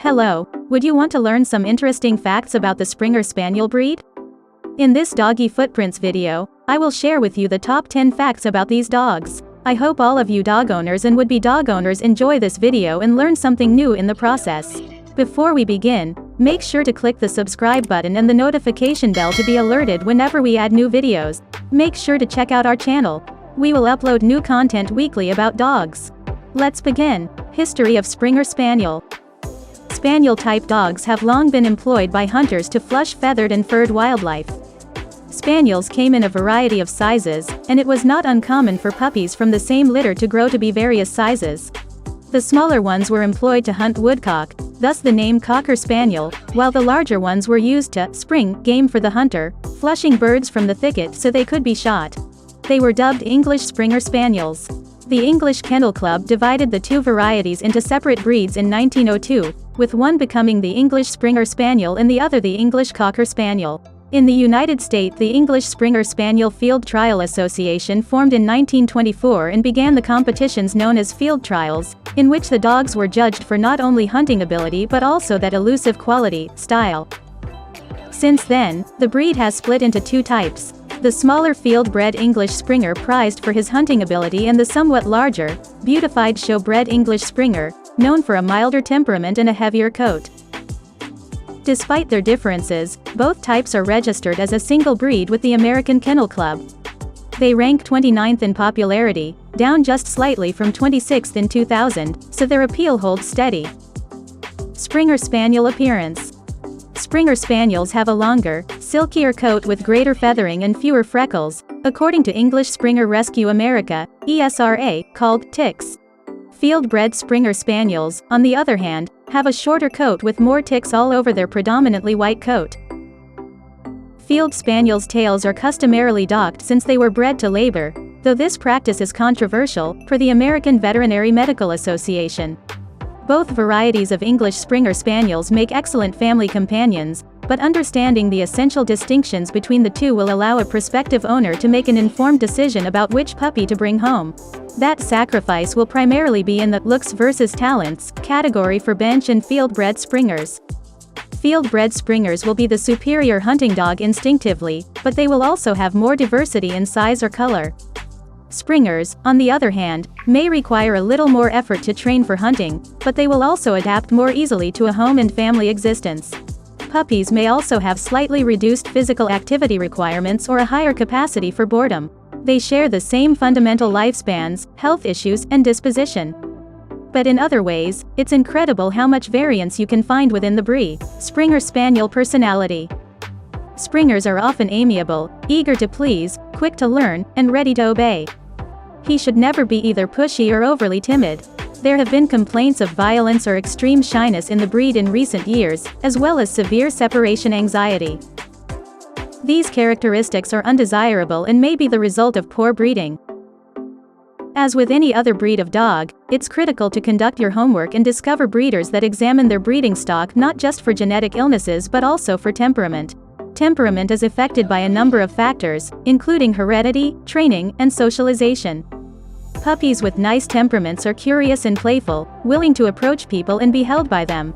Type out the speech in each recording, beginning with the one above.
Hello, would you want to learn some interesting facts about the Springer Spaniel breed? In this Doggie Footprints video, I will share with you the top 10 facts about these dogs. I hope all of you dog owners and would-be dog owners enjoy this video and learn something new in the process. Before we begin, make sure to click the subscribe button and the notification bell to be alerted whenever we add new videos. Make sure to check out our channel. We will upload new content weekly about dogs. Let's begin. History of Springer Spaniel. Spaniel-type dogs have long been employed by hunters to flush feathered and furred wildlife. Spaniels came in a variety of sizes, and it was not uncommon for puppies from the same litter to grow to be various sizes. The smaller ones were employed to hunt woodcock, thus the name Cocker Spaniel, while the larger ones were used to spring game for the hunter, flushing birds from the thicket so they could be shot. They were dubbed English Springer Spaniels. The English Kennel Club divided the two varieties into separate breeds in 1902, with one becoming the English Springer Spaniel and the other the English Cocker Spaniel. In the United States, the English Springer Spaniel Field Trial Association formed in 1924 and began the competitions known as field trials, in which the dogs were judged for not only hunting ability but also that elusive quality, style. Since then, the breed has split into two types. The smaller field-bred English Springer prized for his hunting ability and the somewhat larger, beautified show-bred English Springer, known for a milder temperament and a heavier coat. Despite their differences, both types are registered as a single breed with the American Kennel Club. They rank 29th in popularity, down just slightly from 26th in 2000, so their appeal holds steady. Springer Spaniel appearance. Springer Spaniels have a longer, silkier coat with greater feathering and fewer freckles, according to English Springer Rescue America, ESRA, called ticks. Field-bred Springer Spaniels, on the other hand, have a shorter coat with more ticks all over their predominantly white coat. Field Spaniels' tails are customarily docked since they were bred to labor, though this practice is controversial, per the American Veterinary Medical Association. Both varieties of English Springer Spaniels make excellent family companions, but understanding the essential distinctions between the two will allow a prospective owner to make an informed decision about which puppy to bring home. That sacrifice will primarily be in the looks versus talents category for bench and field-bred Springers. Field-bred Springers will be the superior hunting dog instinctively, but they will also have more diversity in size or color. Springers, on the other hand, may require a little more effort to train for hunting, but they will also adapt more easily to a home and family existence. Puppies may also have slightly reduced physical activity requirements or a higher capacity for boredom. They share the same fundamental lifespans, health issues, and disposition. But in other ways, it's incredible how much variance you can find within the breed. Springer Spaniel personality. Springers are often amiable, eager to please, quick to learn, and ready to obey. He should never be either pushy or overly timid. There have been complaints of violence or extreme shyness in the breed in recent years, as well as severe separation anxiety. These characteristics are undesirable and may be the result of poor breeding. As with any other breed of dog, it's critical to conduct your homework and discover breeders that examine their breeding stock not just for genetic illnesses but also for temperament. Temperament is affected by a number of factors, including heredity, training, and socialization. Puppies with nice temperaments are curious and playful, willing to approach people and be held by them.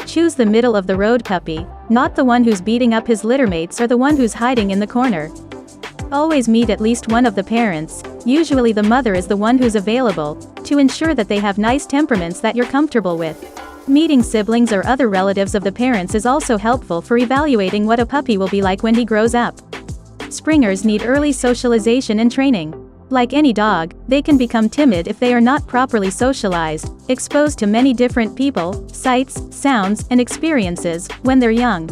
Choose the middle-of-the-road puppy, not the one who's beating up his littermates or the one who's hiding in the corner. Always meet at least one of the parents, usually the mother is the one who's available, to ensure that they have nice temperaments that you're comfortable with. Meeting siblings or other relatives of the parents is also helpful for evaluating what a puppy will be like when he grows up. Springers need early socialization and training. Like any dog, they can become timid if they are not properly socialized, exposed to many different people, sights, sounds, and experiences, when they're young.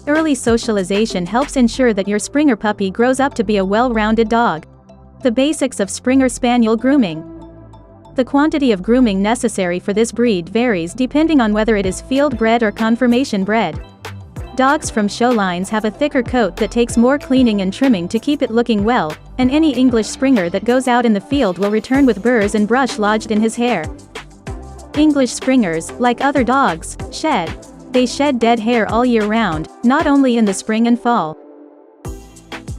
Early socialization helps ensure that your Springer puppy grows up to be a well-rounded dog. The basics of Springer Spaniel grooming. The quantity of grooming necessary for this breed varies depending on whether it is field-bred or conformation bred. Dogs from show lines have a thicker coat that takes more cleaning and trimming to keep it looking well, and any English Springer that goes out in the field will return with burrs and brush lodged in his hair. English Springers, like other dogs, shed. They shed dead hair all year round, not only in the spring and fall.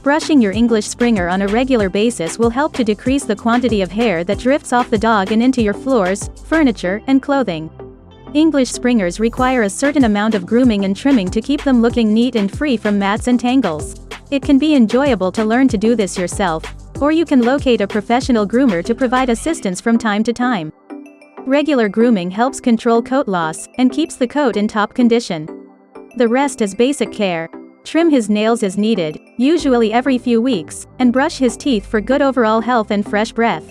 Brushing your English Springer on a regular basis will help to decrease the quantity of hair that drifts off the dog and into your floors, furniture, and clothing. English Springers require a certain amount of grooming and trimming to keep them looking neat and free from mats and tangles. It can be enjoyable to learn to do this yourself, or you can locate a professional groomer to provide assistance from time to time. Regular grooming helps control coat loss and keeps the coat in top condition. The rest is basic care. Trim his nails as needed, usually every few weeks, and brush his teeth for good overall health and fresh breath.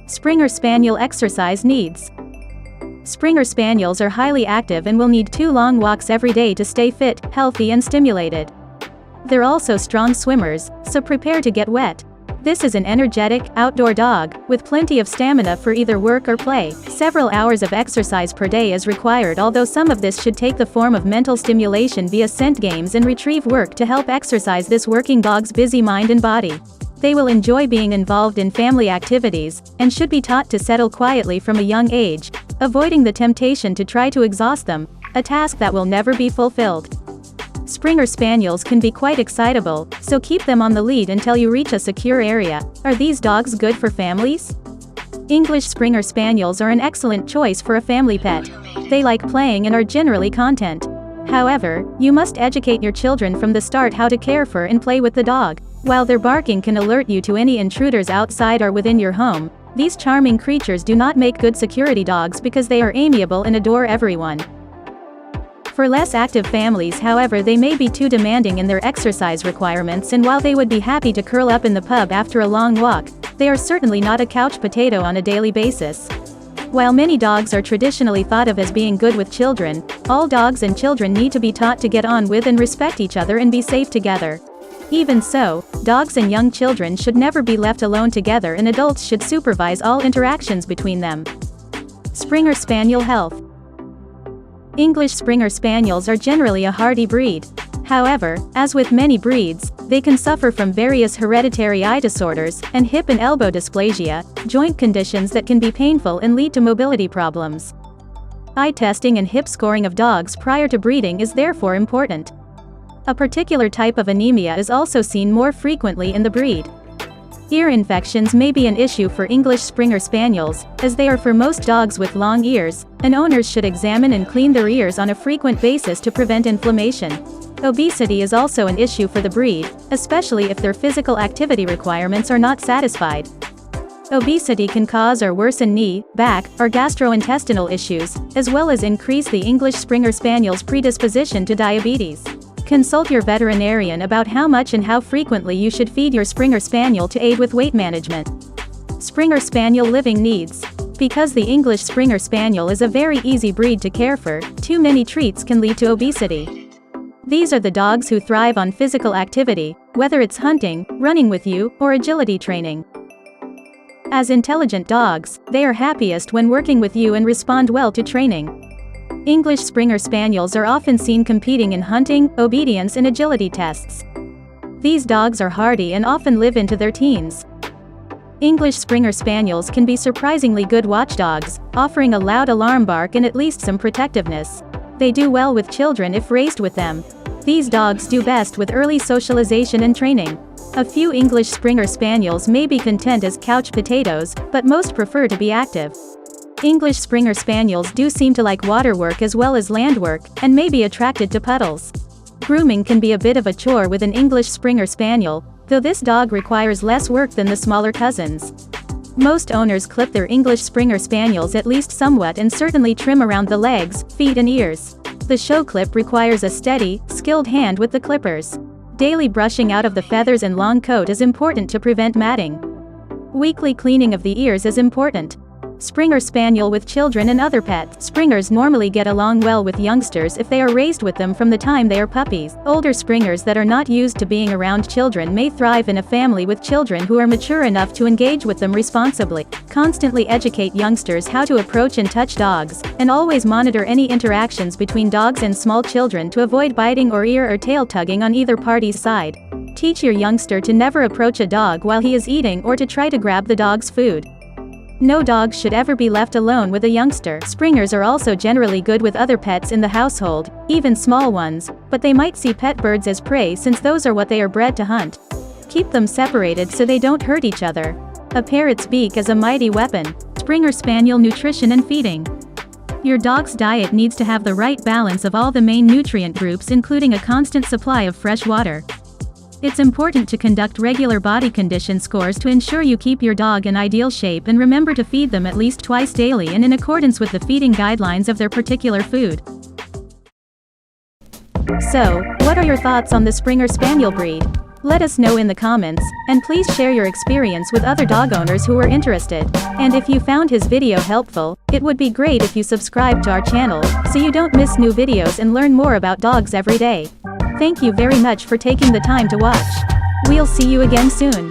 Springer Spaniel exercise needs. Springer Spaniels are highly active and will need 2 long walks every day to stay fit, healthy and stimulated. They're also strong swimmers, so prepare to get wet. This is an energetic, outdoor dog, with plenty of stamina for either work or play. Several hours of exercise per day is required, although some of this should take the form of mental stimulation via scent games and retrieve work to help exercise this working dog's busy mind and body. They will enjoy being involved in family activities, and should be taught to settle quietly from a young age, avoiding the temptation to try to exhaust them, a task that will never be fulfilled. Springer Spaniels can be quite excitable, so keep them on the lead until you reach a secure area. Are these dogs good for families? English Springer Spaniels are an excellent choice for a family pet. They like playing and are generally content. However, you must educate your children from the start how to care for and play with the dog. While their barking can alert you to any intruders outside or within your home, these charming creatures do not make good security dogs because they are amiable and adore everyone. For less active families, however, they may be too demanding in their exercise requirements, and while they would be happy to curl up in the pub after a long walk, they are certainly not a couch potato on a daily basis. While many dogs are traditionally thought of as being good with children, all dogs and children need to be taught to get on with and respect each other and be safe together. Even so, dogs and young children should never be left alone together, and adults should supervise all interactions between them. Springer Spaniel health. English Springer Spaniels are generally a hardy breed. However, as with many breeds, they can suffer from various hereditary eye disorders, and hip and elbow dysplasia, joint conditions that can be painful and lead to mobility problems. Eye testing and hip scoring of dogs prior to breeding is therefore important. A particular type of anemia is also seen more frequently in the breed. Ear infections may be an issue for English Springer Spaniels, as they are for most dogs with long ears, and owners should examine and clean their ears on a frequent basis to prevent inflammation. Obesity is also an issue for the breed, especially if their physical activity requirements are not satisfied. Obesity can cause or worsen knee, back, or gastrointestinal issues, as well as increase the English Springer Spaniel's predisposition to diabetes. Consult your veterinarian about how much and how frequently you should feed your Springer Spaniel to aid with weight management. Springer Spaniel living needs. Because the English Springer Spaniel is a very easy breed to care for, too many treats can lead to obesity. These are the dogs who thrive on physical activity, whether it's hunting, running with you, or agility training. As intelligent dogs, they are happiest when working with you and respond well to training. English Springer Spaniels are often seen competing in hunting, obedience and agility tests. These dogs are hardy and often live into their teens. English Springer Spaniels can be surprisingly good watchdogs, offering a loud alarm bark and at least some protectiveness. They do well with children if raised with them. These dogs do best with early socialization and training. A few English Springer Spaniels may be content as couch potatoes, but most prefer to be active. English Springer Spaniels do seem to like water work as well as land work, and may be attracted to puddles. Grooming can be a bit of a chore with an English Springer Spaniel, though this dog requires less work than the smaller cousins. Most owners clip their English Springer Spaniels at least somewhat and certainly trim around the legs, feet and ears. The show clip requires a steady, skilled hand with the clippers. Daily brushing out of the feathers and long coat is important to prevent matting. Weekly cleaning of the ears is important. Springer Spaniel with children and other pets. Springers normally get along well with youngsters if they are raised with them from the time they are puppies. Older Springers that are not used to being around children may thrive in a family with children who are mature enough to engage with them responsibly. Constantly educate youngsters how to approach and touch dogs, and always monitor any interactions between dogs and small children to avoid biting or ear or tail tugging on either party's side. Teach your youngster to never approach a dog while he is eating or to try to grab the dog's food. No dog should ever be left alone with a youngster. Springers are also generally good with other pets in the household, even small ones, but they might see pet birds as prey since those are what they are bred to hunt. Keep them separated so they don't hurt each other. A parrot's beak is a mighty weapon. Springer Spaniel nutrition and feeding. Your dog's diet needs to have the right balance of all the main nutrient groups, including a constant supply of fresh water. It's important to conduct regular body condition scores to ensure you keep your dog in ideal shape, and remember to feed them at least twice daily and in accordance with the feeding guidelines of their particular food. So, what are your thoughts on the Springer Spaniel breed? Let us know in the comments, and please share your experience with other dog owners who are interested. And if you found his video helpful, it would be great if you subscribe to our channel, so you don't miss new videos and learn more about dogs every day. Thank you very much for taking the time to watch. We'll see you again soon.